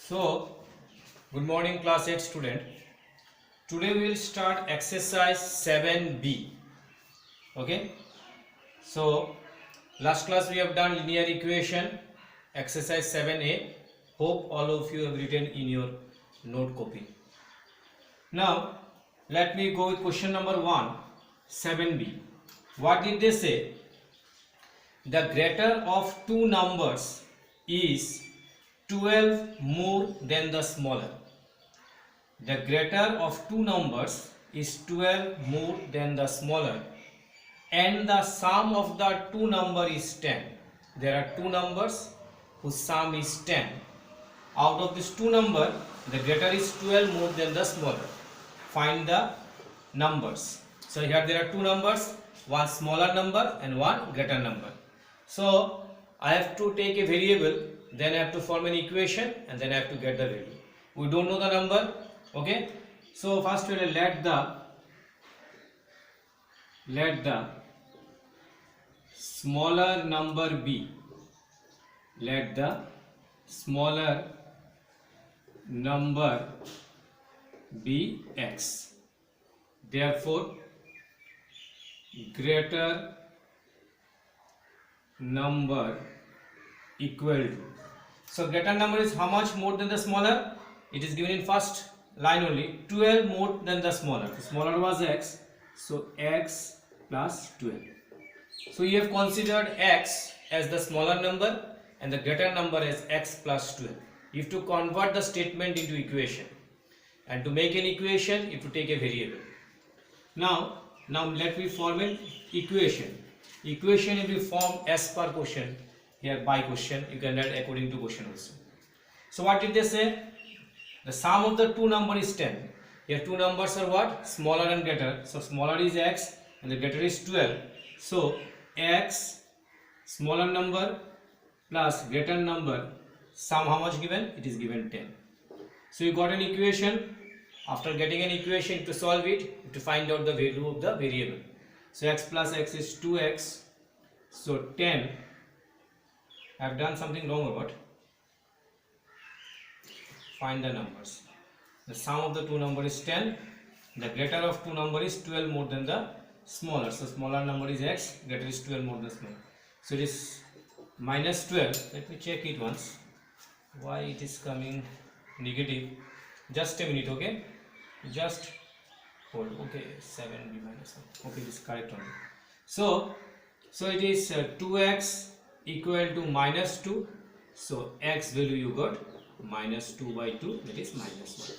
So, good morning class 8 student. Today we will start exercise 7b. Okay. So, last class we have done linear equation, exercise 7a. Hope all of you have written in your note copy. Now, let me go with question number 1, 7b. What did they say? The greater of two numbers is 12 more than the smaller. The greater of two numbers is 12 more than the smaller, and the sum of the two number is 10. There are two numbers whose sum is 10. Out of this two number, the greater is 12 more than the smaller. Find the numbers. So here there are two numbers, one smaller number and one greater number. So I have to take a variable, then I have to form an equation, and then I have to get the value. We don't know the number. Okay, so first we will let the smaller number be. Let the smaller number be x. Therefore, greater number equal to. So greater number is how much more than the smaller? It is given in first line only, 12 more than the smaller. The smaller was x, so x plus 12. So you have considered x as the smaller number and the greater number as x plus 12. You have to convert the statement into equation, and to make an equation you have to take a variable. Now let me form an equation. Equation will be formed as per question. Here by question, you can write according to question also. So what did they say? The sum of the two number is 10. Here two numbers are what? Smaller and greater. So smaller is x and the greater is 12. So x smaller number plus greater number, sum how much given? It is given 10. So you got an equation. After getting an equation, you have to solve it. You have to find out the value of the variable. So x plus x is 2x. So 10. I have done something wrong or what? Find the numbers. The sum of the two number is 10. The greater of two number is 12 more than the smaller. So smaller number is x, greater is 12 more than smaller. So it is minus 12. Let me check it once. Why it is coming negative? Just a minute, okay? Just hold. Okay, 7b minus 1. Okay, this is correct only. So it is 2x equal to minus 2. So x value you got minus 2 by 2, that is minus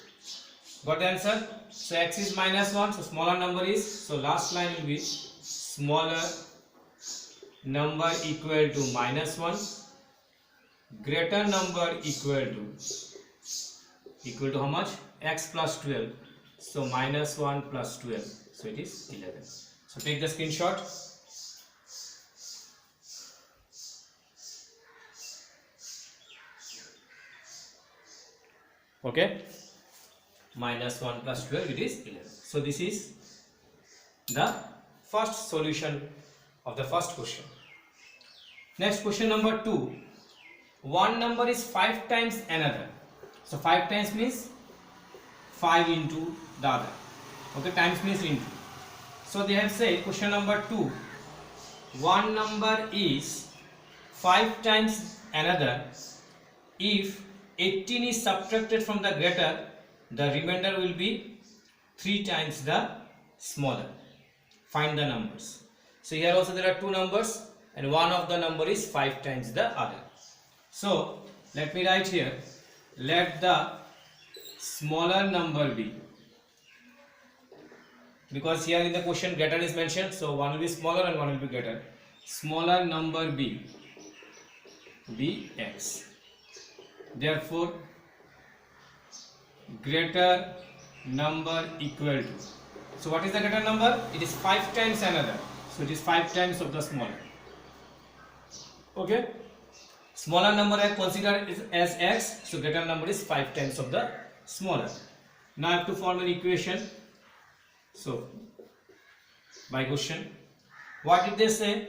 1. Got the answer? So x is minus 1, so smaller number is, so last line will be smaller number equal to minus 1, greater number equal to how much? X plus 12. So minus 1 plus 12, so it is 11. So take the screenshot. Okay, minus 1 plus 12, it is 11. So this is the first solution of the first question. Next, question number 2. One number is 5 times another. So 5 times means 5 into the other. Okay, times means into. So they have said, question number 2, one number is 5 times another. If 18 is subtracted from the greater, the remainder will be 3 times the smaller. Find the numbers. So here also there are two numbers and one of the number is 5 times the other. So let me write here, let the smaller number be, because here in the question greater is mentioned, so one will be smaller and one will be greater. Smaller number be x. Therefore, greater number equal to. So what is the greater number? It is 5 times another. So it is 5 times of the smaller. Okay. Smaller number I consider as x. So greater number is 5 times of the smaller. Now I have to form an equation. So by question, what did they say?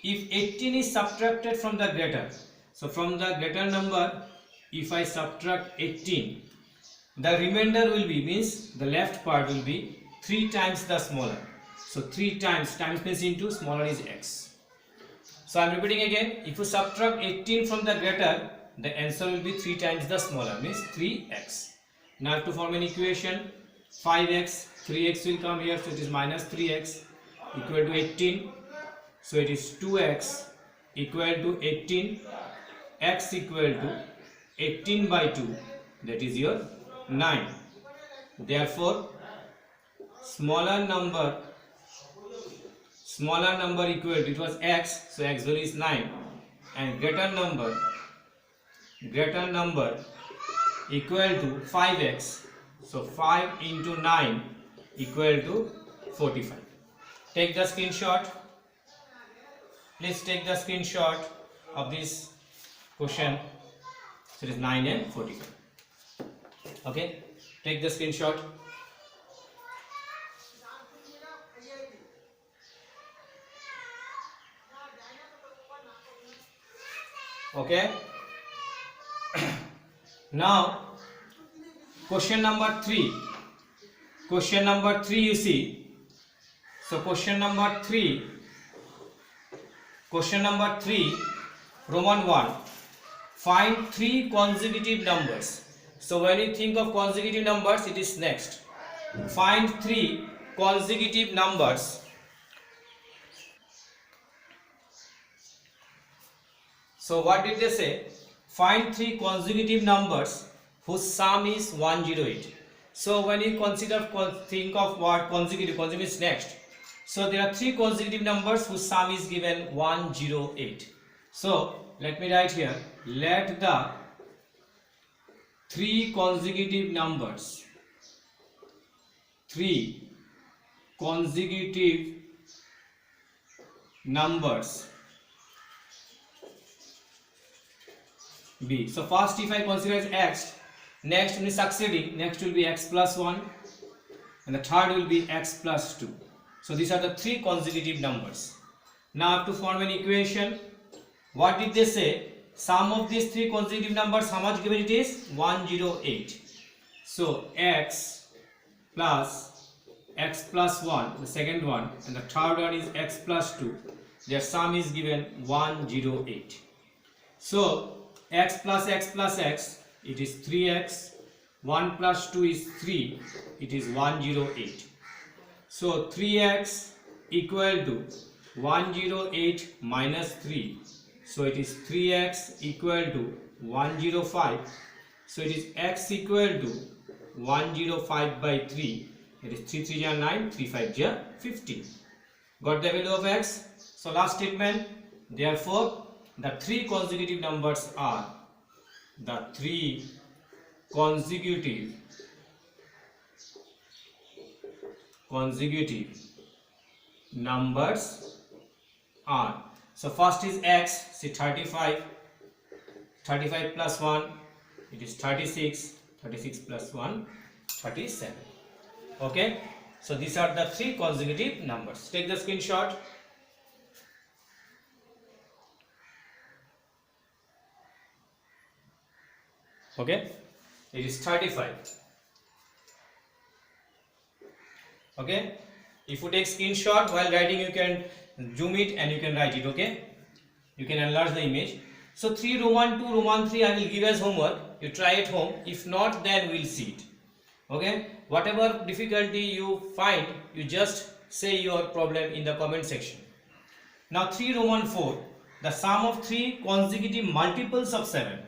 If 18 is subtracted from the greater, so from the greater number if I subtract 18, the remainder will be, means the left part will be 3 times the smaller. So 3 times means into smaller is x. So I am repeating again, if you subtract 18 from the greater, the answer will be 3 times the smaller, means 3x. Now to form an equation, 5x, 3x will come here, so it is minus 3x equal to 18. So it is 2x equal to 18, x equal to 18 by 2, that is your 9. Therefore smaller number equal to, it was x, so x value is 9, and greater number equal to 5x, so 5 into 9 equal to 45. Take the screenshot. Please take the screenshot of this question. So it is 9 and 45. Okay, take the screenshot. Okay. Now question number 3. Question number 3 you see. So question number 3, Roman 1. Find 3 consecutive numbers. So when you think of consecutive numbers, it is next. Find 3 consecutive numbers. So what did they say? Find 3 consecutive numbers whose sum is 108. So when you think of what consecutive is next. So there are 3 consecutive numbers whose sum is given 108. So let me write here, let the 3 consecutive numbers be. So first if I consider as x, next when succeeding, next will be x plus 1, and the third will be x plus 2. So these are the 3 consecutive numbers. Now to form an equation, what did they say? Sum of these 3 consecutive numbers, how much given it is? 108. So x plus 1, the second one, and the third one is x plus 2. Their sum is given 108. So x plus x, it is 3x. 1 plus 2 is 3. It is 108. So 3x equal to 108 minus 3. So it is 3x equal to 105. So it is x equal to 105 by 3. It is 3 3 are 9, 3 5 are 15. Got the value of x? So last statement. Therefore, the 3 consecutive numbers are so first is x, see 35 plus 1, it is 36 plus 1, 37. Okay, so these are the 3 consecutive numbers. Take the screenshot. Okay, it is 35. Okay, if you take screenshot while writing, you can zoom it and you can write it. Okay, you can enlarge the image. So 3 Roman 2 Roman 3 I will give as homework. You try at home. If not, then we'll see it. Okay, whatever difficulty you find, you just say your problem in the comment section. Now 3 Roman 4, the sum of 3 consecutive multiples of 7.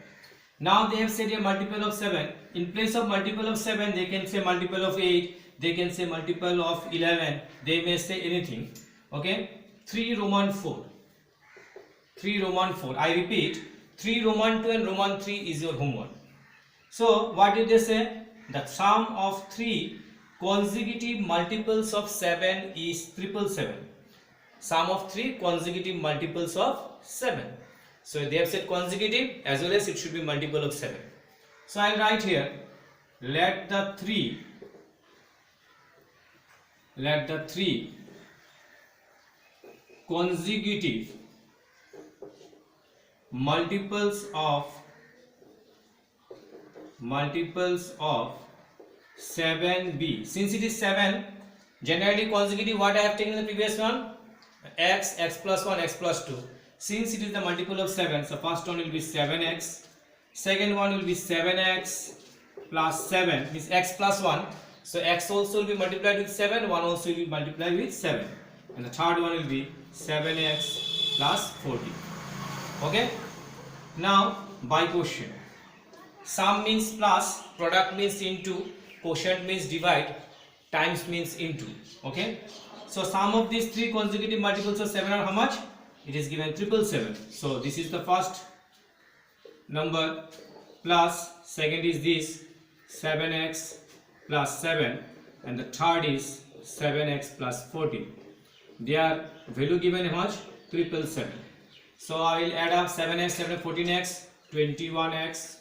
Now they have said a multiple of 7. In place of multiple of 7, they can say multiple of 8. They can say multiple of 11. They may say anything. Okay. 3 Roman 4. 3 Roman 4. I repeat, 3 Roman 2 and Roman 3 is your homework. So what did they say? The sum of 3 consecutive multiples of 7 is 777. Sum of 3 consecutive multiples of 7. So they have said consecutive as well as it should be multiple of 7. So I will write here, let the 3 consecutive multiples of multiples of 7b. Since it is 7, generally consecutive, what I have taken in the previous one, x, x plus 1, x plus 2. Since it is the multiple of 7, so first one will be 7x, second one will be 7x plus 7, means x plus 1. So x also will be multiplied with 7, 1 also will be multiplied with 7, and the third one will be 7x plus 40. Okay. Now by quotient, sum means plus, product means into, quotient means divide, times means into. Okay. So sum of these three consecutive multiples of 7 are how much? It is given 777. So this is the first number, plus second is this 7x plus 7, and the third is 7x plus 14. Their value given how much? 777. So I will add up 7x, 7, 14x, 21x,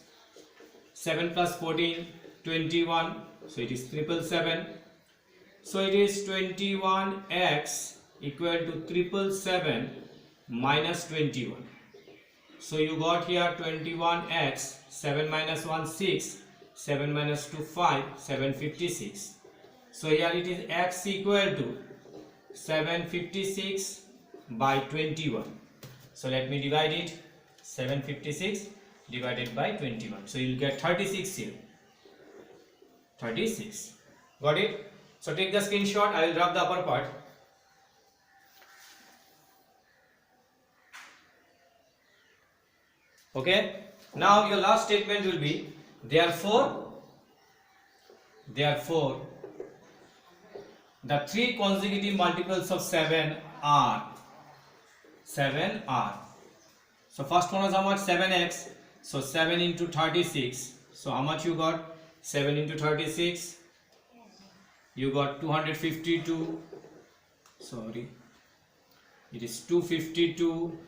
7 plus 14, 21. So it is 777. So it is 21x equal to 777 minus 21. So you got here 21x, 7 minus 1, 6, 7 minus 2, 5, 756. So here it is x equal to 756 by 21. So let me divide it, 756 divided by 21. So you will get 36 here. 36. Got it? So take the screenshot, I will rub the upper part. Okay. Now your last statement will be, therefore the three consecutive multiples of 7 are. So first one is how much? 7x. So 7 into 36. So how much you got? 7 into 36. You got 252. Sorry. It is 252.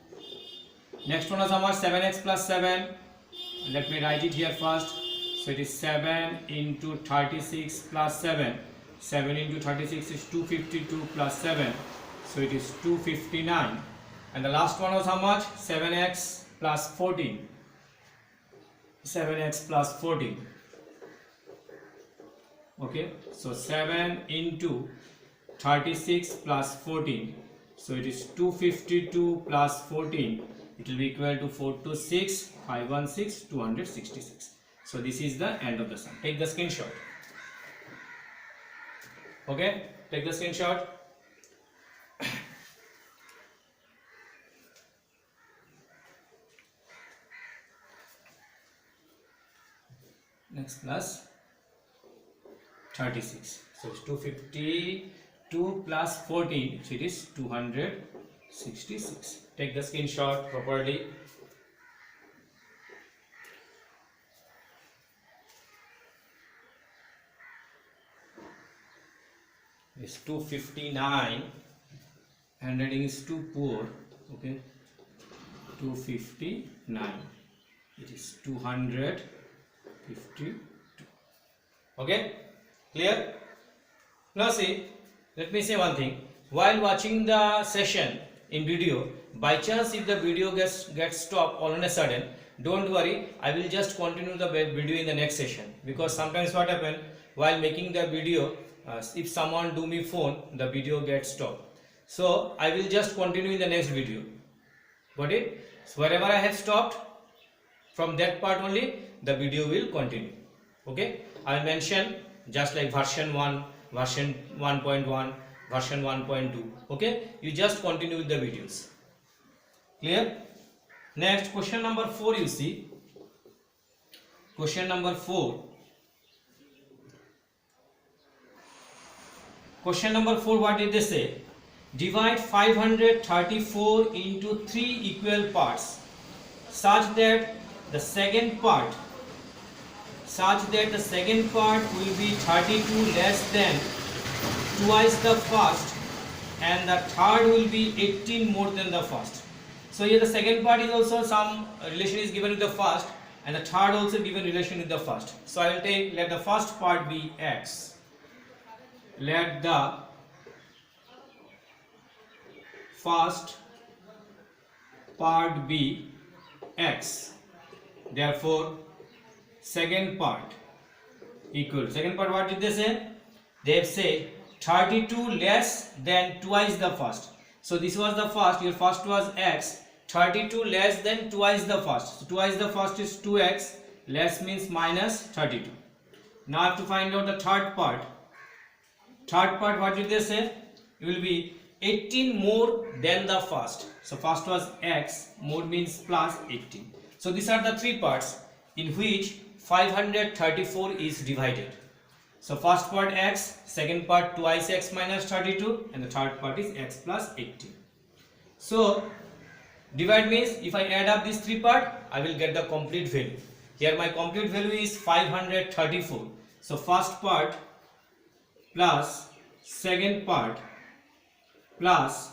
Next one is how much? 7x plus 7. Let me write it here first. So it is 7 into 36 plus 7. 7 into 36 is 252 plus 7. So it is 259. And the last one was how much? 7x plus 14. 7x plus 14. Okay. So 7 into 36 plus 14. So it is 252 plus 14. It will be equal to 426, 516, 266. So this is the end of the sum. Take the screenshot. Okay, take the screenshot. Next plus 36. So it's 252 plus 14. So it is 266. Take the screenshot properly. It's 259. Handwriting is too poor. Okay. 259. It is 252. Okay. Clear? Now see, let me say one thing. While watching the session in video, by chance if the video gets stopped all on a sudden, don't worry, I will just continue the video in the next session, because sometimes what happen, while making the video, if someone do me phone, the video gets stopped. So I will just continue in the next video. Got it? So wherever I have stopped, from that part only the video will continue. Okay, I will mention just like version 1, version 1.1, version 1.2. okay, you just continue with the videos. Clear? Next, question number 4, you see. Question number 4. Question number 4, what did they say? Divide 534 into 3 equal parts such that the second part will be 32 less than twice the first, and the third will be 18 more than the first. So here the second part is also some relation is given with the first, and the third also given relation with the first. So I will take, let the first part be x. Let the first part be x. Therefore second part equal. Second part, what did they say? They have said 32 less than twice the first. So this was the first, your first was x, 32 less than twice the first. So twice the first is 2x, less means minus 32. Now I have to find out the third part. Third part, what did they say? It will be 18 more than the first. So first was x, more means plus 18. So these are the three parts in which 534 is divided. So first part x, second part twice x minus 32, and the third part is x plus 18. So divide means if I add up these three parts, I will get the complete value. Here my complete value is 534. So first part plus second part plus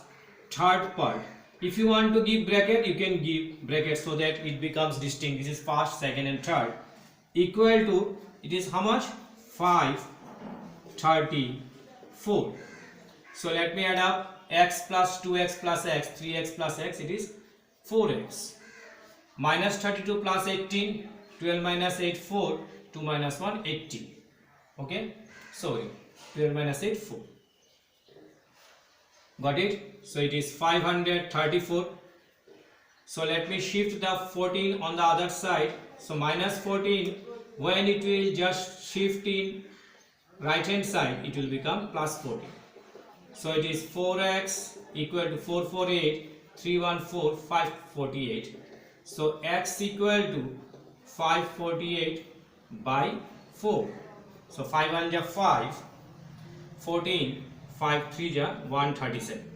third part. If you want to give bracket, you can give bracket so that it becomes distinct. This is first, second and third. Equal to, it is how much? 534. So let me add up x plus 2x plus x, 3x plus x, it is 4x. Minus 32 plus 18, 12 minus 8, 4, 2 minus 1, 18. Okay, sorry, 12 minus 8, 4. Got it? So it is 534. So let me shift the 14 on the other side. So minus 14, when it will just shift in right hand side, it will become plus 14. So it is 4x equal to 448, 314, 548. So x equal to 548 by 4. So 5 1 ja 5, 14, 5 3 ja 137.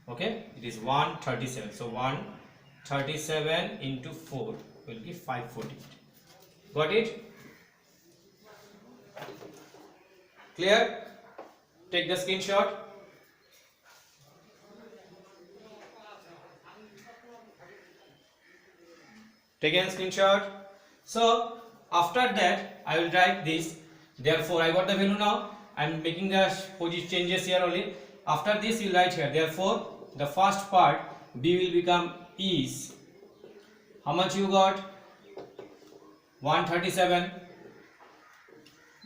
Okay, it is 137. So 137 into 4 will be 548. Got it? Clear? Take the screenshot. Take a screenshot. So after that I will write this. Therefore I got the value now. I am making the position changes here only. After this you write here. Therefore the first part b will become is, how much you got? 137.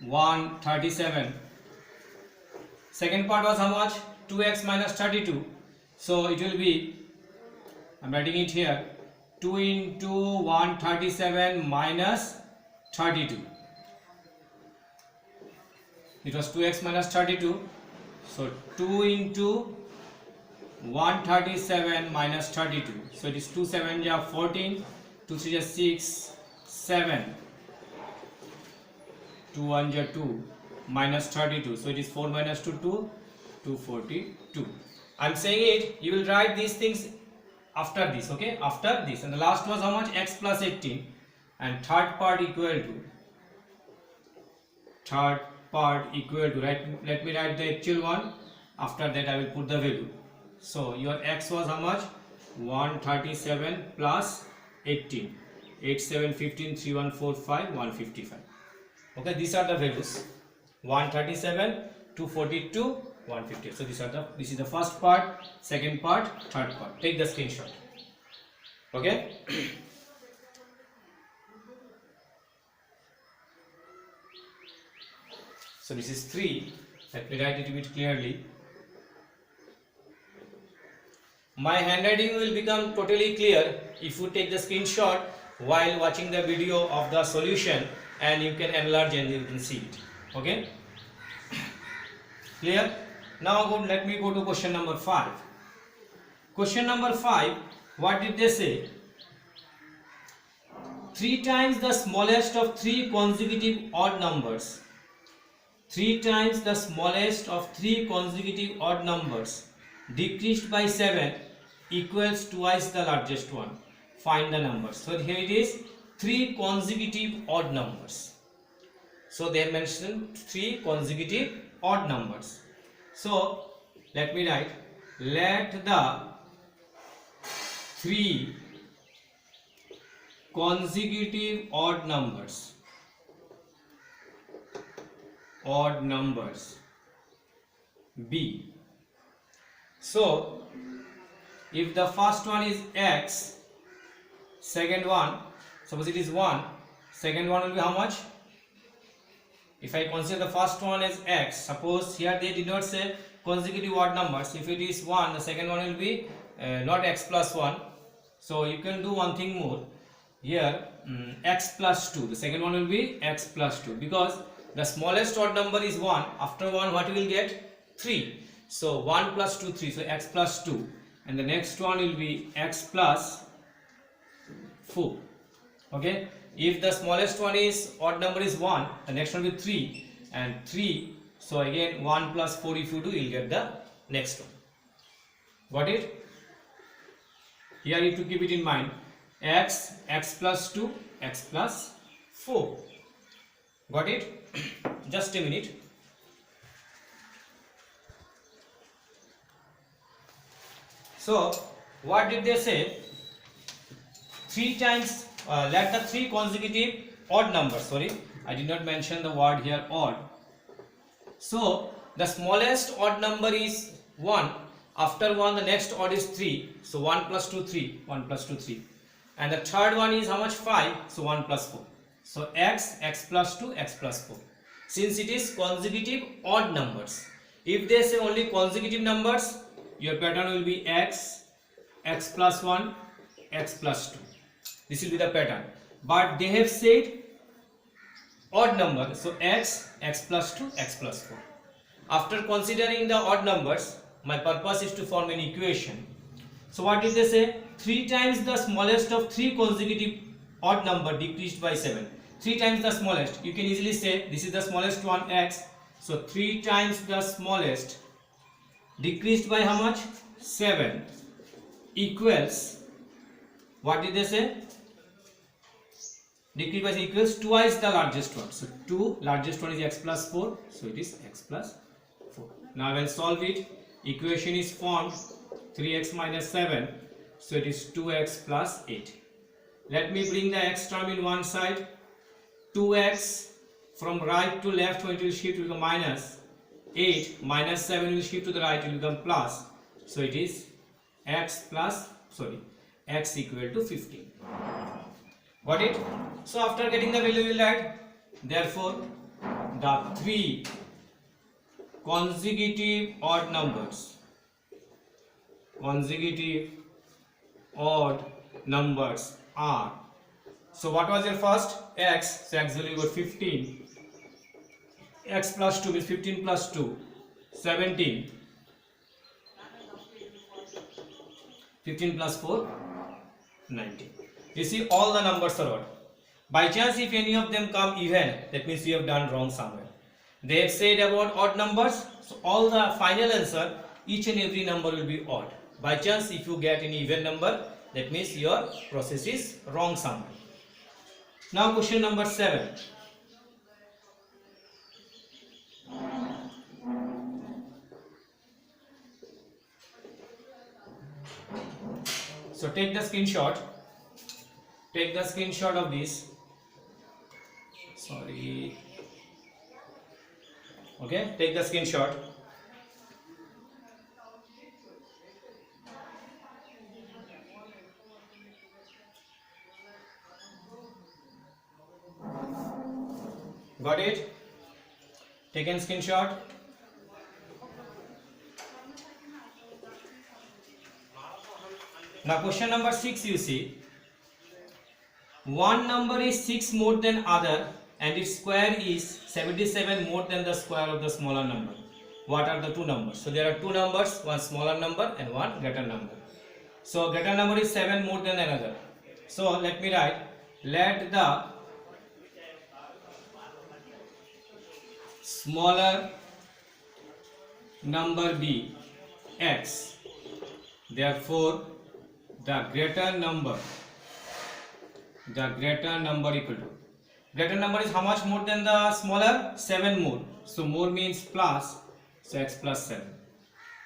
137. Second part was how much? 2x minus 32. So it will be, I am writing it here, 2 into 137 minus 32. It was 2x minus 32. So 2 into 137 minus 32. So it is 2 7 ja 14, 2 3 ja 6, 7, 2 1 ja 2 minus 32. So it is 4 minus 2 2, 242. I am saying it, you will write these things after this, okay, after this. And the last was how much? X plus 18, and third part equal to, let me write the actual one. After that I will put the value. So your x was how much? 137 plus 18, 8 7 15, 3 1 4 5, 155. Okay, these are the values: 137, 242, 150. So this is the first part, second part, third part. Take the screenshot. Okay. So this is 3. Let me write it a bit clearly. My handwriting will become totally clear if you take the screenshot while watching the video of the solution, and you can enlarge and you can see it. Okay. Clear? Now let me go to question number 5. Question number 5, what did they say? 3 times the smallest of 3 consecutive odd numbers. 3 times the smallest of 3 consecutive odd numbers decreased by 7 equals twice the largest one. Find the numbers. So here it is, 3 consecutive odd numbers. So they mentioned 3 consecutive odd numbers. So let me write, let the 3 consecutive odd numbers be. So if the first one is x, second one, suppose it is 1, second one will be how much? If I consider the first one as x, suppose here they did not say consecutive odd numbers. If it is 1, the second one will be not x plus 1. So you can do one thing more. Here x plus 2. The second one will be x plus 2, because the smallest odd number is 1. After 1, what you will get? 3. So 1 plus 2, 3. So x plus 2. And the next one will be x plus 4. Okay. If the smallest one is odd number is 1, the next one will be 3 and 3. So again 1 plus 4 if you do, you will get the next one. Got it? Here you have to keep it in mind. X plus 2, x plus 4. Got it? Just a minute. So what did they say? 3 times let the 3 consecutive odd numbers, sorry, I did not mention the word here odd. So the smallest odd number is 1. After 1, the next odd is 3. So 1 plus 2, 3. 1 plus 2, 3. And the third one is how much? 5. So 1 plus 4. So x plus 2, x plus 4. Since it is consecutive odd numbers. If they say only consecutive numbers, your pattern will be x plus 1, x plus 2. This will be the pattern. But they have said odd number. So x plus 2, x plus 4. After considering the odd numbers, my purpose is to form an equation. So what did they say? 3 times the smallest of 3 consecutive odd number decreased by 7. 3 times the smallest. You can easily say this is the smallest one, x. So 3 times the smallest decreased by how much? 7 equals, what did they say? Decreased by equals twice the largest one. So 2 largest one is x plus 4. So it is x plus 4. Now I will solve it. Equation is formed 3x minus 7. So it is 2x plus 8. Let me bring the x term in one side. 2x from right to left, when it will shift, will become minus. 8 minus 7 will shift to the right, will become plus. So it is x equal to 15. Got it? So after getting the value, we will write, therefore the 3 consecutive odd numbers are, so what was your first? X. So x value got 15. X plus 2 means 15 plus 2, 17. 15 plus 4, 19. You see, all the numbers are odd. By chance, if any of them come even, that means you have done wrong somewhere. They have said about odd numbers, so all the final answer, each and every number will be odd. By chance, if you get an even number, that means your process is wrong somewhere. Now question number 7. So take the screenshot. Take the screenshot of this. Sorry. Okay, take the screenshot. Got it? Taken screenshot. Now question number 6, you see, one number is 6 more than other and its square is 77 more than the square of the smaller number. What are the two numbers? So there are two numbers, one smaller number and one greater number. So greater number is 7 more than another. So let me write, let the smaller number be x. Therefore the greater number equal to, greater number is how much more than the smaller? 7 more. So more means plus, so x plus 7.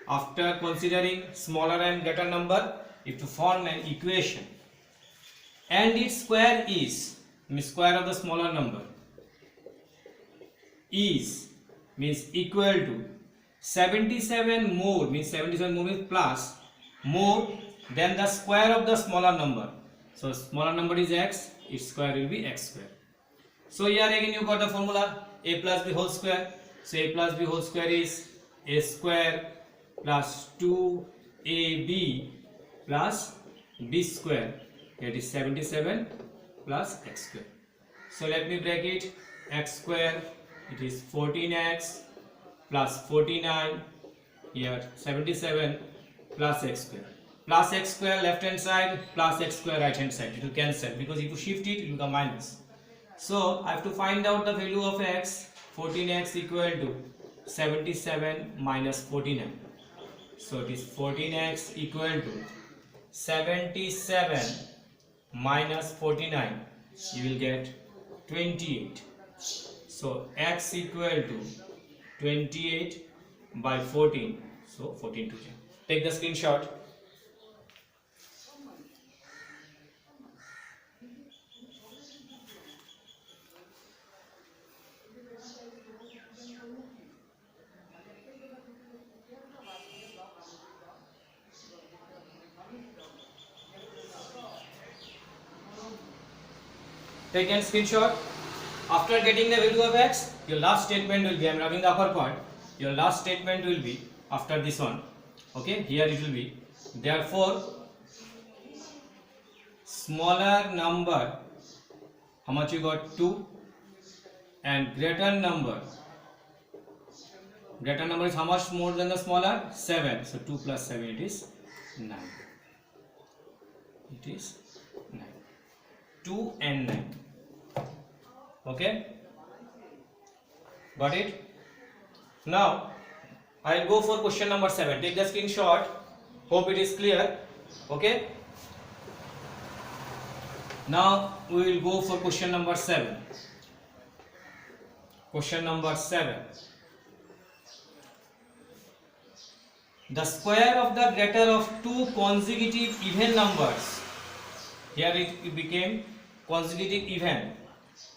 After considering smaller and greater number, you have to form an equation, and its square is, means square of the smaller number, is means equal to 77 more, means 77 more means plus, more than the square of the smaller number. So smaller number is x, its square will be x square. So here again you got the formula a plus b whole square. So a plus b whole square is a square plus 2ab plus b square, that is 77 plus x square. So let me break it. X square, it is 14x plus 49, here 77 plus x square. Plus x square left hand side, plus x square right hand side. It will cancel because if you shift it, it will become minus. So I have to find out the value of x. 14x equal to 77 minus 49. So it is 14x equal to 77 minus 49. You will get 28. So x equal to 28 by 14. So 14 to 10. Take the screenshot. Take a screenshot. After getting the value of x, your last statement will be, I am rubbing the upper part, your last statement will be after this one. Okay, here it will be, therefore smaller number, how much you got, 2, and greater number is how much more than the smaller, 7. So 2 plus 7, it is 9. It is 9. 2 and 9. Okay, got it? Now I'll go for question number 7. Take the screenshot. Hope it is clear. Okay, now we will go for question number 7. Question number 7. The square of the greater of two consecutive even numbers. Here it became consecutive even.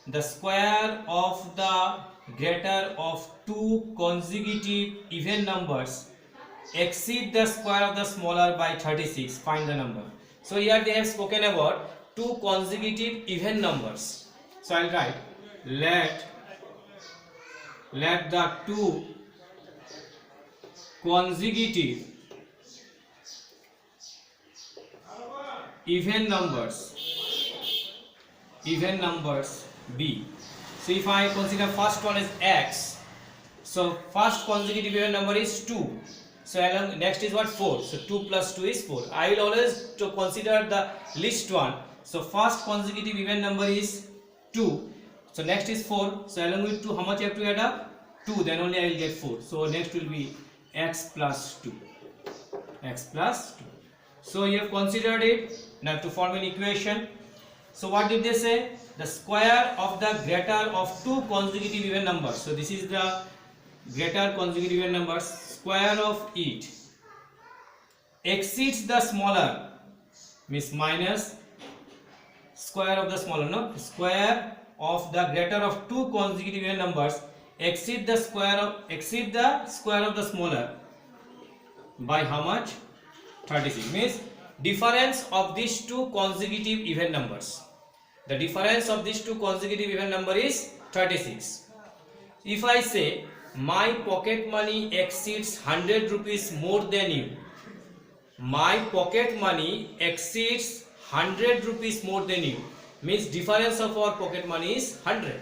The square of the greater of two consecutive even numbers exceed the square of the smaller by 36. Find the number. So here they have spoken about two consecutive even numbers. So I'll write let the two consecutive even numbers b. So if I consider first one as x, so first consecutive even number is 2. So along next is what, 4. So 2 plus 2 is 4. I will always to consider the least one. So first consecutive even number is 2. So next is 4. So along with 2, how much you have to add up? 2. Then only I will get 4. So next will be x plus 2. X plus 2. So you have considered it. Now to form an equation. So what did they say? The square of the greater of two consecutive even numbers. So this is the greater consecutive even numbers. Square of it exceeds the smaller, means minus square of the smaller. No, square of the greater of two consecutive even numbers exceed the square of the smaller by how much? 36. Means difference of these two consecutive even numbers. The difference of these two consecutive even number is 36. If I say my pocket money exceeds 100 rupees more than you, my pocket money exceeds 100 rupees more than you, means difference of our pocket money is 100.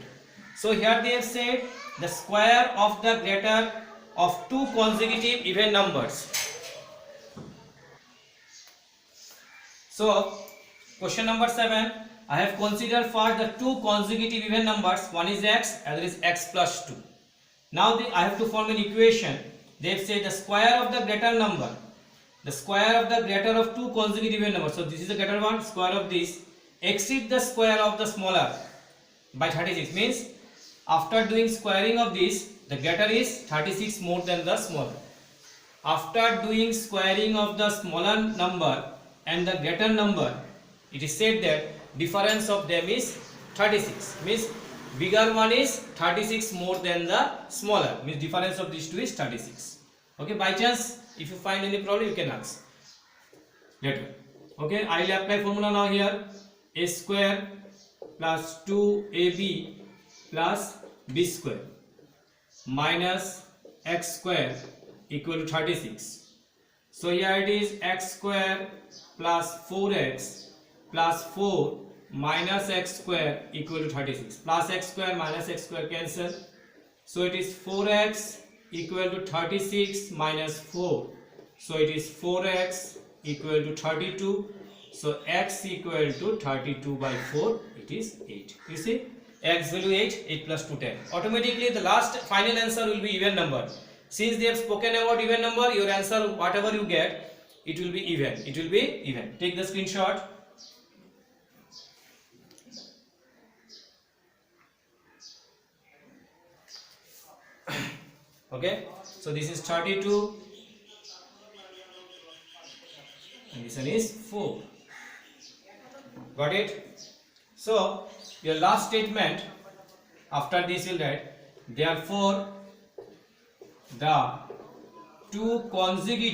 So here they have said the square of the greater of two consecutive even numbers. So question number 7, I have considered first the two consecutive even numbers. One is x, other is x plus 2. Now I have to form an equation. They have said the square of the greater number, the square of the greater of two consecutive even numbers. So this is the greater one, square of this exceed the square of the smaller by 36. Means after doing squaring of this, the greater is 36 more than the smaller. After doing squaring of the smaller number and the greater number, it is said that difference of them is 36. Means bigger one is 36 more than the smaller. Means difference of these two is 36. Okay, by chance if you find any problem you can ask later. Okay, I will apply formula now here. A square plus 2ab plus b square minus x square equal to 36. So here it is x square plus 4x plus 4 minus x square equal to 36. Plus x square minus x square cancel. So it is 4x equal to 36 minus 4. So it is 4x equal to 32. So x equal to 32 by 4, it is 8. You see, x value 8, 8 plus 2, 10. Automatically the last final answer will be even number. Since they have spoken about even number, your answer, whatever you get, it will be even. It will be even. Take the screenshot. Okay, so this is 32 and this one is 4. Got it? So your last statement, after this you'll write, therefore the two consecutive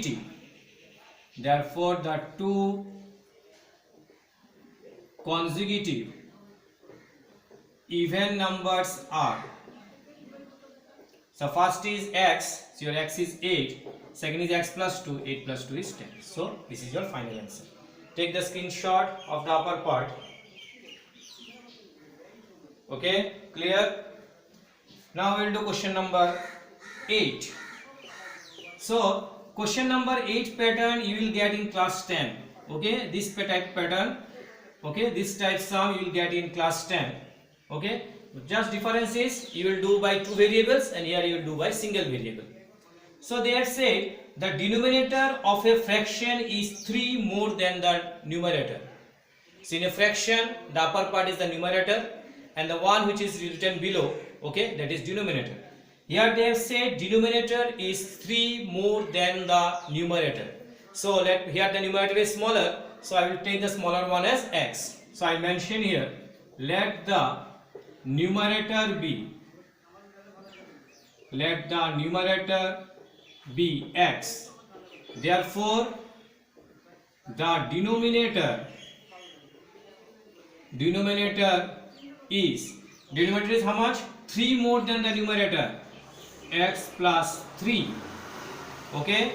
even numbers are. So first is x, so your x is 8, second is x plus 2, 8 plus 2 is 10. So this is your final answer. Take the screenshot of the upper part. Okay, clear? Now we will do question number 8. So question number 8 pattern you will get in class 10. Okay, this type pattern, okay, this type sum you will get in class 10. Okay, just difference is you will do by two variables and here you will do by single variable. So they have said the denominator of a fraction is 3 more than the numerator. So in a fraction, the upper part is the numerator and the one which is written below, okay, that is denominator. Here they have said denominator is 3 more than the numerator. So here the numerator is smaller, so I will take the smaller one as x. So I mention here, let the numerator be x. Therefore the denominator is how much? 3 more than the numerator, x plus 3. Okay,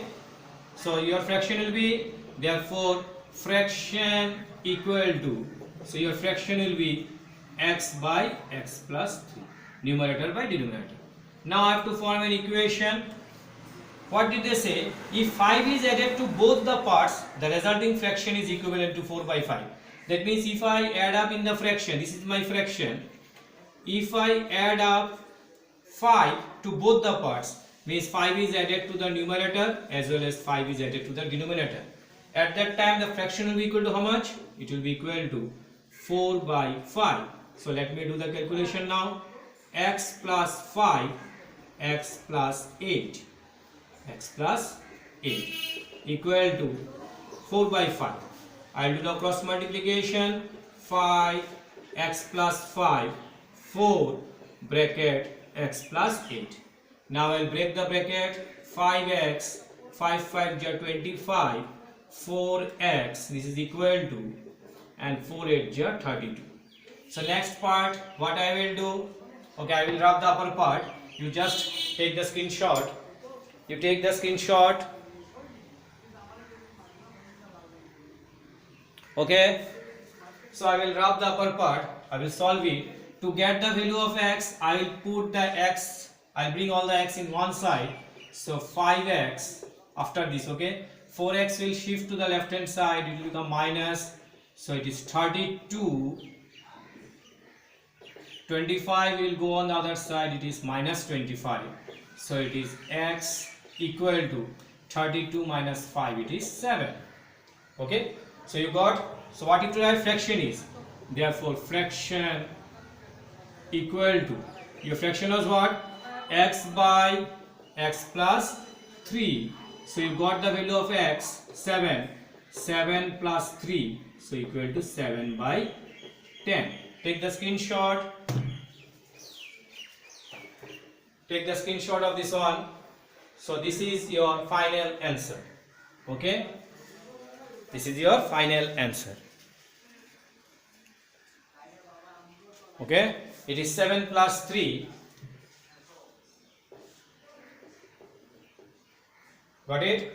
so your fraction will be, therefore fraction equal to, so your fraction will be x by x plus 3, numerator by denominator. Now I have to form an equation. What did they say? If 5 is added to both the parts, the resulting fraction is equivalent to 4 by 5. That means if I add up in the fraction, this is my fraction, if I add up 5 to both the parts, means 5 is added to the numerator as well as 5 is added to the denominator. At that time the fraction will be equal to how much? It will be equal to 4 by 5. So let me do the calculation now. X plus 5, x plus 8, x plus 8 equal to 4 by 5. I will do the cross multiplication. 5 x plus 5, 4 bracket x plus 8. Now I will break the bracket. 5x, 5 5 is 25, 4x, this is equal to, and 4 8 is 32. So next part, what I will do, okay, I will rub the upper part. You just take the screenshot. You take the screenshot. Okay, so I will rub the upper part. I will solve it. To get the value of x, I will put the x, I will bring all the x in one side. So 5x after this, okay, 4x will shift to the left hand side, it will become minus, so it is 32. 25 will go on the other side, it is minus 25. So it is x equal to 32 minus 5, it is 7. Okay, so you got, so what you to write fraction is, therefore fraction equal to, your fraction was what? X by x plus 3. So you got the value of x, 7. 7 plus 3, so equal to 7 by 10. Take the screenshot. Take the screenshot of this one. So this is your final answer. Okay, this is your final answer. Okay. it is 7 plus 3. Got it?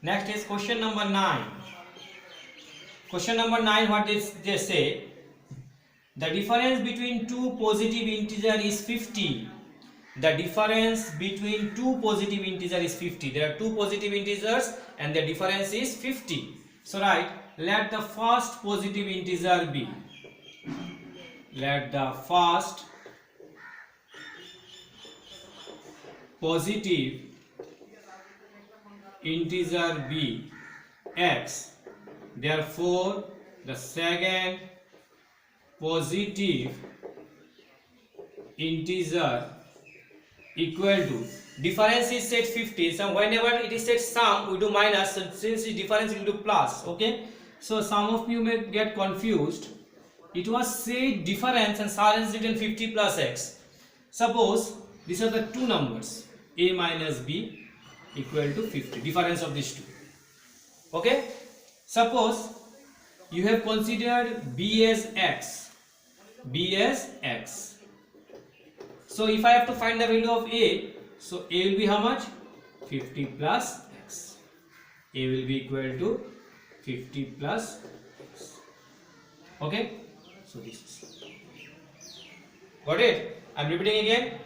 Next is question number 9. Question number 9, what did they say? The difference between two positive integers is 50. The difference between two positive integers is 50. There are two positive integers and the difference is 50. So write, let the first positive integer be. Let the first positive integer be x. Therefore, the second positive integer equal to, difference is set 50, so whenever it is set sum we do minus, so since the difference will do plus. Okay, so some of you may get confused. It was said difference and silence written 50 plus x. Suppose these are the two numbers a minus b equal to 50, difference of these two. Okay, suppose you have considered b as x, b as x. So if I have to find the value of a, so a will be how much? 50 plus x. A will be equal to 50 plus x. Okay, so this is. Got it? I am repeating again.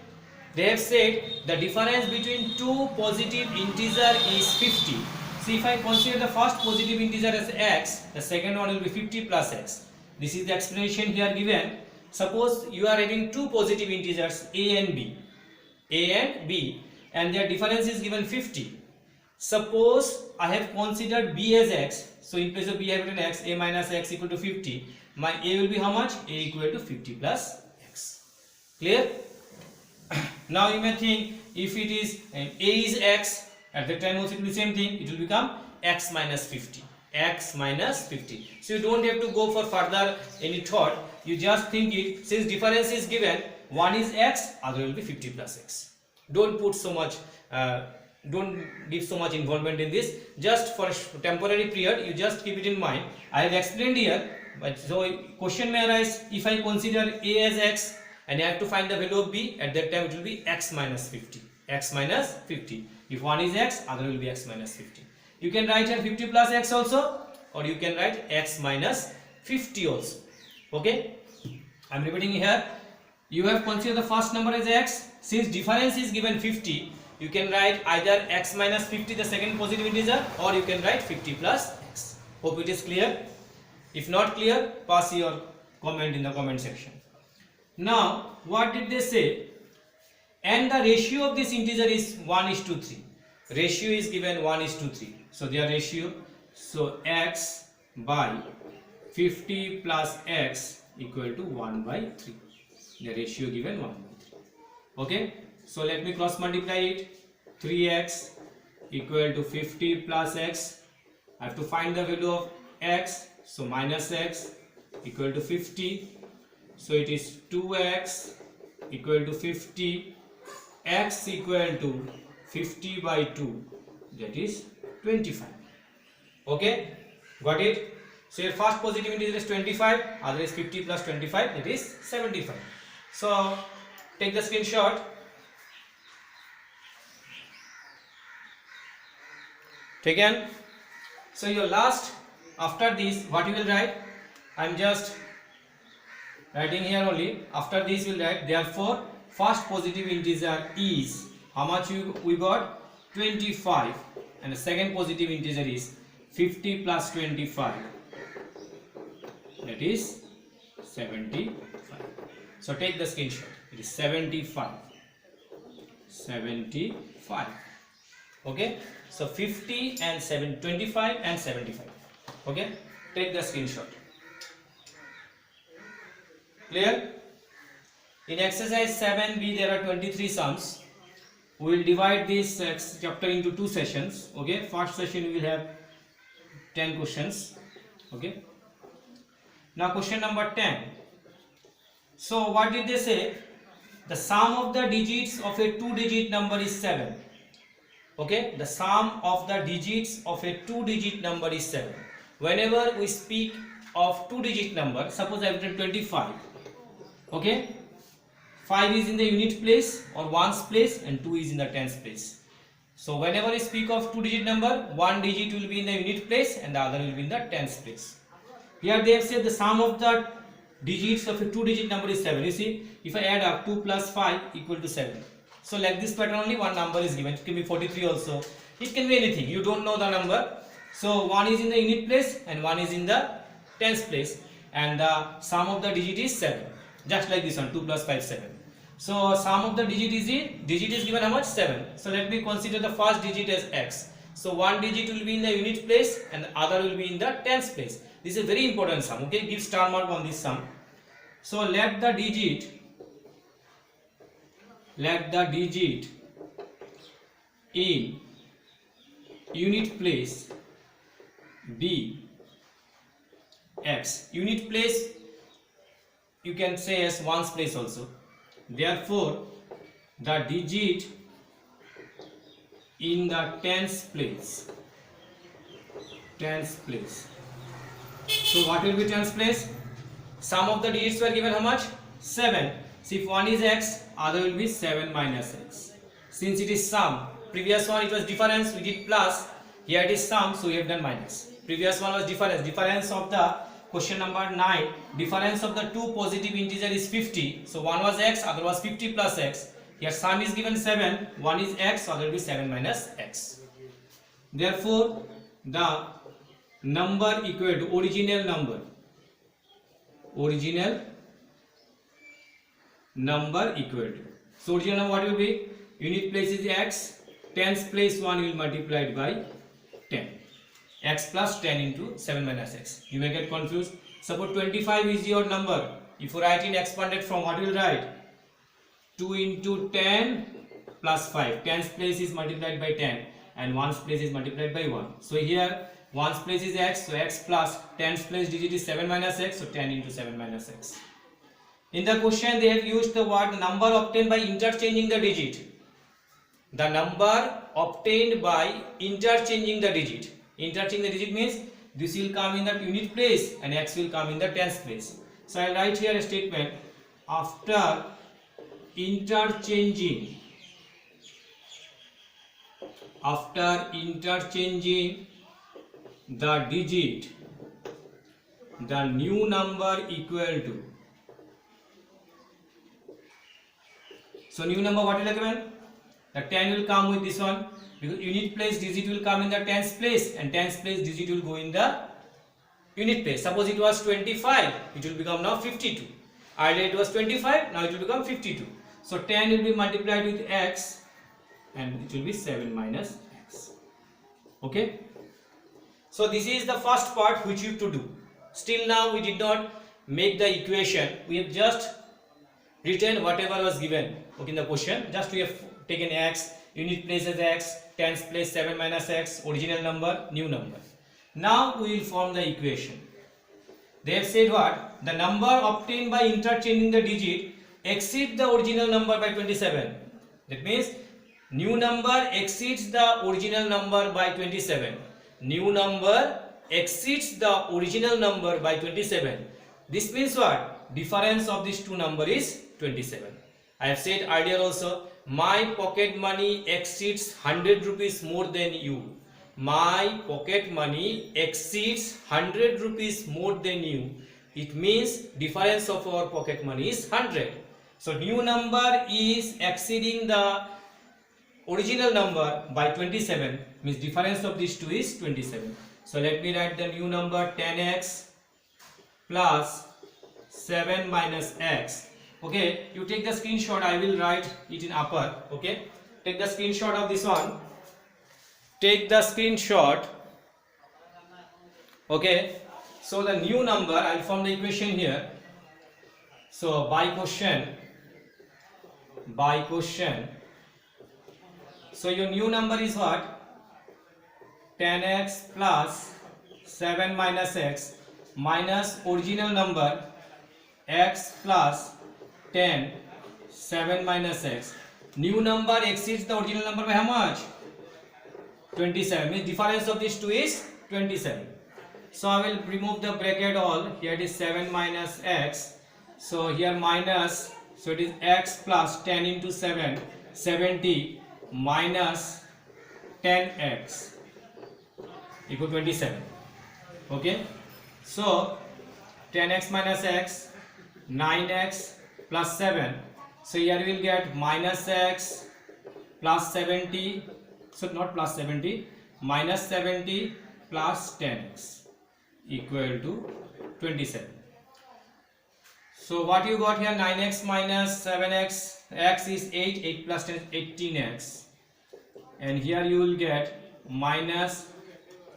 They have said the difference between two positive integers is 50. See, if I consider the first positive integer as x, the second one will be 50 plus x. This is the explanation here given. Suppose you are having two positive integers a and b, and their difference is given 50. Suppose I have considered b as x, so in place of b I have written x, a minus x equal to 50. My a will be how much? A equal to 50 plus x. Clear? Now you may think, if it is a is x, at that time also it will be same thing, it will become x minus 50. X minus 50. So you don't have to go for further any thought. You just think it, since difference is given, one is x, other will be 50 plus x. Don't put so much, don't give so much involvement in this. Just for a temporary period, you just keep it in mind. I have explained here, but so question may arise, if I consider a as x and I have to find the value of b, at that time it will be x minus 50. X minus 50. If one is x, other will be x minus 50. You can write here 50 plus x also, or you can write x minus 50 also. Okay, I am repeating here. You have considered the first number as x. Since difference is given 50, you can write either x minus 50, the second positive integer, or you can write 50 plus x. Hope it is clear. If not clear, pass your comment in the comment section. Now, what did they say? And the ratio of this integer is 1:3. Ratio is given 1:3. So their ratio, so x by 50 plus x equal to 1/3. The ratio given 1/3. Okay, so let me cross multiply it. 3x equal to 50 plus x. I have to find the value of x, so minus x equal to 50. So it is 2x equal to 50. X equal to 50 by 2, that is 25. Okay, got it? So your first positive integer is 25, other is 50 plus 25, that is 75. So take the screenshot. Taken. So your last, after this, what you will write? I am just writing here only. After this, you will write, therefore, first positive integer is, how much we got? 25, and the second positive integer is 50 plus 25, that is 75. So take the screenshot. It is 75. Okay, so 50 and 25 and 75. Okay, take the screenshot. Clear? In exercise 7b there are 23 sums. We will divide this chapter into two sessions. Okay, first session we will have 10 questions. Okay, now question number 10. So what did they say? The sum of the digits of a two-digit number is 7. Okay, the sum of the digits of a two-digit number is 7. Whenever we speak of two-digit number, suppose I have written 25. Okay, 5 is in the unit place or ones place and 2 is in the tens place. So whenever we speak of two-digit number, one digit will be in the unit place and the other will be in the tens place. Here they have said the sum of the digits of a two-digit number is 7. You see, if I add up 2 plus 5 equal to 7. So like this pattern only one number is given. It can be 43 also. It can be anything. You don't know the number. So one is in the unit place and one is in the tens place. And the sum of the digit is 7. Just like this one, 2 plus 5, 7. So sum of the digit is given how much? 7. So let me consider the first digit as x. So one digit will be in the unit place and the other will be in the tens place. This is a very important sum. Okay, give star mark on this sum. So let the digit in unit place be x. Unit place you can say as ones place also. Therefore, the digit in the tens place. So what will be tens place? Sum of the digits were given how much? 7. So if one is x, other will be 7 minus x. Since it is sum, previous one it was difference, we did plus. Here it is sum, so we have done minus. Previous one was difference. Difference of the question number 9. Difference of the two positive integer is 50. So one was x, other was 50 plus x. Here sum is given 7. One is x, other will be 7 minus x. Therefore, the number equal to original number equal to. So original number what will be? Unit place is x, tens place 1 will multiplied by 10. X plus 10 into 7 minus x. You may get confused. Suppose 25 is your number. If you write in expanded form, what will you write? 2 into 10 plus 5. Tens place is multiplied by 10 and ones place is multiplied by 1. So here ones place is x, so x plus tens place digit is 7 minus x, so 10 into 7 minus x. In the question they have used the word number obtained by interchanging the digit. The number obtained by interchanging the digit. Interchanging the digit means this will come in the unit place and x will come in the tens place. So I will write here a statement: after interchanging the digit, the new number equal to. So new number what will happen? The 10 will come with this one, because unit place digit will come in the tens place and tens place digit will go in the unit place. Suppose it was 25, it will become now 52. Earlier it was 25, now it will become 52. So 10 will be multiplied with x and it will be 7 minus x. Okay. So this is the first part which you have to do. Still now we did not make the equation. We have just written whatever was given. Okay, in the question, just we have taken x, unit place as x, tens place 7 minus x, original number, new number. Now we will form the equation. They have said what? The number obtained by interchanging the digit exceeds the original number by 27. That means new number exceeds the original number by 27. New number exceeds the original number by 27. This means what? Difference of these two numbers is 27. I have said earlier also, my pocket money exceeds 100 rupees more than you. My pocket money exceeds 100 rupees more than you. It means difference of our pocket money is 100. So new number is exceeding the original number by 27, means difference of these two is 27. So let me write the new number 10x plus 7 minus x. Okay, you take the screenshot, I will write it in upper. Okay, take the screenshot of this one. Take the screenshot. Okay, so the new number, I will form the equation here. So by question. So your new number is what? 10x plus 7 minus x minus original number x plus 10, 7 minus x. New number exceeds the original number by how much? 27 means difference of these two is 27. So I will remove the bracket all. Here it is 7 minus x. So here minus, so it is x plus 10 into 7, 70 minus 10x equal 27. Okay, so 10x minus x, 9x plus 7. So here we will get minus x plus 70, so not plus 70, minus 70 plus 10x equal to 27. So what you got here, 9x minus 7x, x is 8, 8 plus 10 is 18x, and here you will get minus,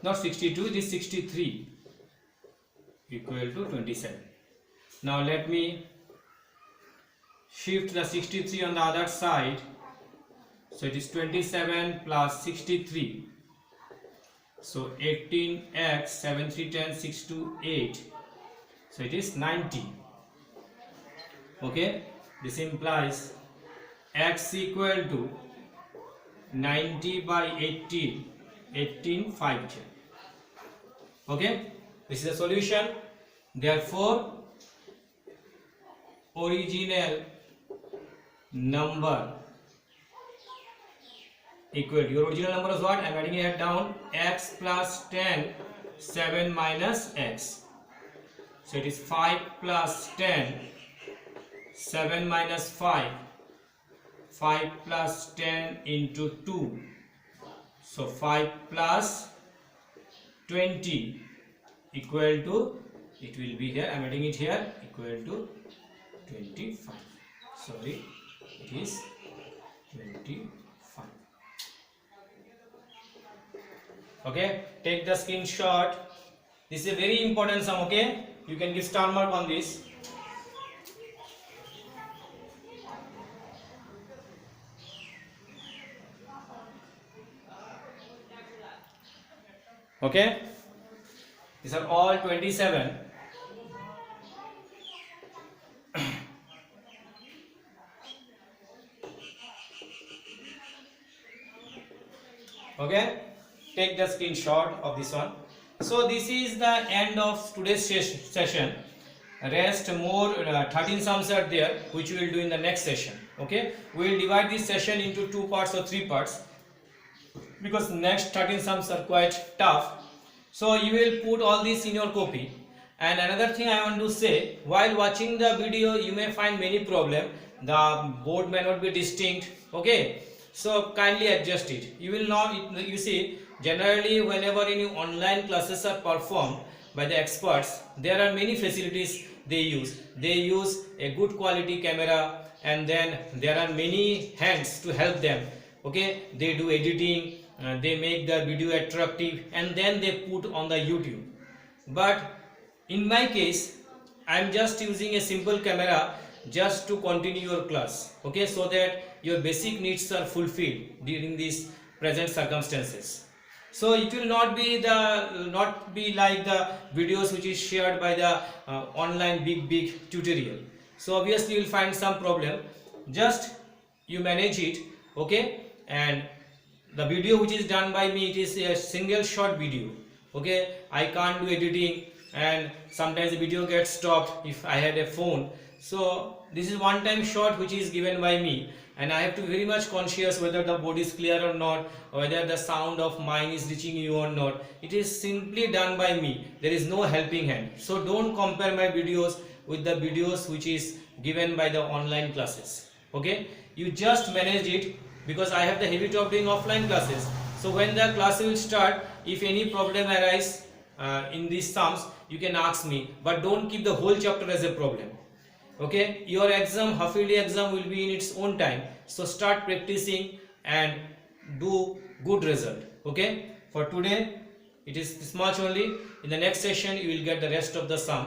not 62, it is 63 equal to 27. Now let me shift the 63 on the other side. So it is 27 plus 63. So 18x, 7 3 10, 6 2 8. So it is 90. Okay, this implies x equal to 90 by 18, 18 5 10. Okay, this is the solution. Therefore, original number equal to, your original number is what? I am writing it down, x plus 10, 7 minus x. So it is 5 plus 10, 7 minus 5, 5 plus 10 into 2. So 5 plus 20 equal to, it will be here, I am writing it here, equal to 25. Sorry, it is 25. Okay, take the screenshot. This is a very important sum. Okay, you can give star mark on this. Okay, these are all 27. Okay, take the screenshot of this one. So this is the end of today's session. Rest more 13 sums are there, which we will do in the next session. Okay, we will divide this session into 2 parts or 3 parts, because next 13 sums are quite tough. So you will put all this in your copy. And another thing I want to say, while watching the video you may find many problems. The board may not be distinct. Okay, so kindly adjust it. You will not, you see, generally whenever any online classes are performed by the experts, there are many facilities they use. They use a good quality camera, and then there are many hands to help them. Okay, they do editing, they make the video attractive, and then they put on the YouTube. But in my case, I am just using a simple camera just to continue your class. Okay, so that your basic needs are fulfilled during these present circumstances. So it will not be like the videos which is shared by the online big tutorial. So obviously you will find some problem. Just you manage it. Okay, and the video which is done by me, it is a single shot video. Okay, I can't do editing, and sometimes the video gets stopped if I had a phone. So this is one time shot which is given by me, and I have to be very much conscious whether the board is clear or not, or whether the sound of mine is reaching you or not. It is simply done by me. There is no helping hand. So don't compare my videos with the videos which is given by the online classes. Okay, you just manage it, because I have the habit of doing offline classes. So when the class will start, if any problem arises in these sums, you can ask me, but don't keep the whole chapter as a problem. Okay, your exam, half-yearly exam, will be in its own time. So start practicing and do good result. Okay, for today it is this much only. In the next session you will get the rest of the sum.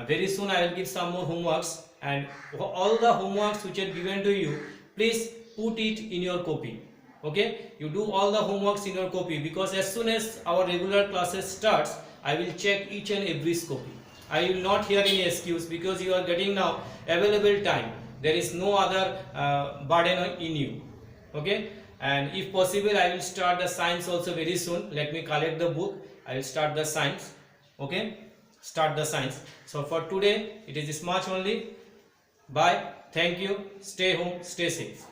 Very soon I will give some more homeworks, and all the homeworks which are given to you, please put it in your copy. Okay, you do all the homeworks in your copy, because as soon as our regular classes starts, I will check each and every copy. I will not hear any excuse, because you are getting now available time. There is no other burden in you. Okay, and if possible I will start the science also very soon. Let me collect the book, I will start the science. Okay, start the science. So for today it is this much only. Bye, thank you, stay home, stay safe.